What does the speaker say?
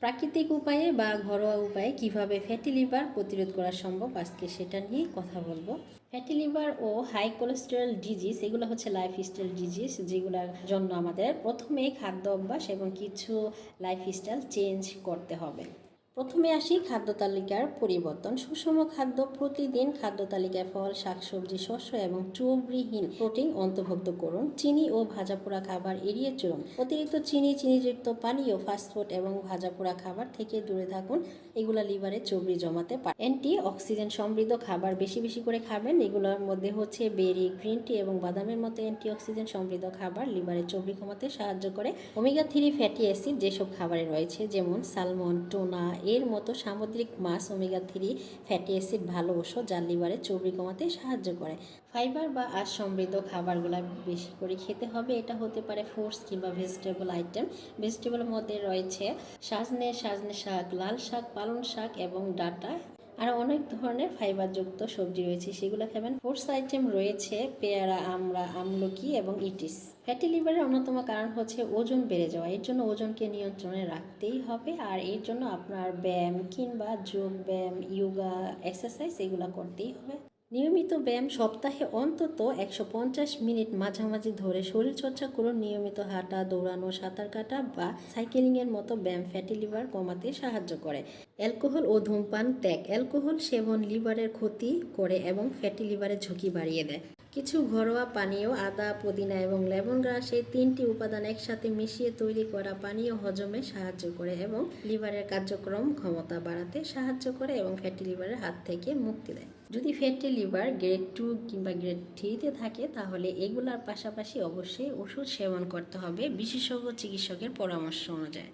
প্রাকৃতিক উপায়ে বা ঘরোয়া উপায়ে কিভাবে ফ্যাটি লিভার প্রতিরোধ করা সম্ভব, আজকে সেটা নিয়েই কথা বলবো। ফ্যাটি লিভার ও হাই কোলেস্টেরল ডিজিজ এগুলো হচ্ছে লাইফস্টাইল ডিজিজ, যেগুলোর জন্য আমাদের প্রথমে খাদ্য অভ্যাস এবং কিছু লাইফস্টাইল চেঞ্জ করতে হবে। প্রথমে আসি খাদ্য তালিকার পরিবর্তন। সুষম খাদ্য, প্রতিদিন খাদ্য তালিকায় ফল, শাকসবজি, শস্য এবং চর্বিহীন প্রোটিন অন্তর্ভুক্ত করুন। চিনি ও ভাজাপোড়া খাবার এড়িয়ে চলুন। অতিরিক্ত চিনি, চিনিযুক্ত পানীয়, ফাস্টফুড এবং ভাজাপোড়া খাবার থেকে দূরে থাকুন। এগুলো লিভারে চর্বি জমাতে পারে। অ্যান্টি অক্সিডেন্ট সমৃদ্ধ খাবার বেশি বেশি করে খাবেন। এগুলোর মধ্যে হচ্ছে বেরি, গ্রিন টি এবং বাদামের মতো অ্যান্টি অক্সিডেন্ট সমৃদ্ধ খাবার লিভারে চর্বি কমাতে সাহায্য করে। ওমেগা 3 ফ্যাটি অ্যাসিড যেসব খাবারে রয়েছে, যেমন সালমন, টুনা এর মতো সামুদ্রিক মাছ, ওমেগা 3 ফ্যাটি অ্যাসিড ভালো ওষুধ যা লিভারে চর্বি কমাতে সাহায্য করে। ফাইবার বা আঁশ সমৃদ্ধ খাবারগুলো বেশি করে খেতে হবে। এটা হতে পারে ফ্রুটস কিংবা ভেজিটেবল আইটেম। ভেজিটেবলের মধ্যে রয়েছে সাজনে শাক, লাল শাক, পালং শাক এবং ডাঁটা। আর অনেক ধরনের ফাইবারযুক্ত সবজি রয়েছে, সেগুলো খাবেন। ফ্রুটস আইটেম রয়েছে পেয়ারা, আমড়া, আমলকি এবং ইটিস। ফ্যাটি লিভারের অন্যতম কারণ হচ্ছে ওজন বেড়ে যাওয়া। এর জন্য ওজনকে নিয়ন্ত্রণে রাখতেই হবে, আর এর জন্য আপনার ব্যায়াম কিংবা যোগ ব্যায়াম, ইয়োগা, এক্সারসাইজ এগুলো করতেই হবে। নিয়মিত ব্যায়াম, সপ্তাহে অন্তত 150 মিনিট মাঝামাঝি ধরে শরীরচর্চা করুন। নিয়মিত হাঁটা, দৌড়ানো, সাঁতার কাটা বা সাইকেলিংয়ের মতো ব্যায়াম ফ্যাটি লিভার কমাতে সাহায্য করে। অ্যালকোহল ও ধূমপান ত্যাগ। অ্যালকোহল সেবন লিভারের ক্ষতি করে এবং ফ্যাটি লিভারের ঝুঁকি বাড়িয়ে দেয়। কিছু ঘরোয়া পানীয়, আদা, পুদিনা এবং লেমন গ্রাস, এই 3টি উপাদান একসাথে মিশিয়ে তৈরি করা পানীয় হজমে সাহায্য করে এবং লিভারের কার্যক্রম ক্ষমতা বাড়াতে সাহায্য করে এবং ফ্যাটি লিভারের হাত থেকে মুক্তি দেয়। যদি ফ্যাটি লিভার গ্রেড 2 কিংবা গ্রেড 3-তে থাকে, তাহলে এগুলার পাশাপাশি অবশ্যই ওষুধ সেবন করতে হবে বিশেষজ্ঞ চিকিৎসকের পরামর্শ অনুযায়ী।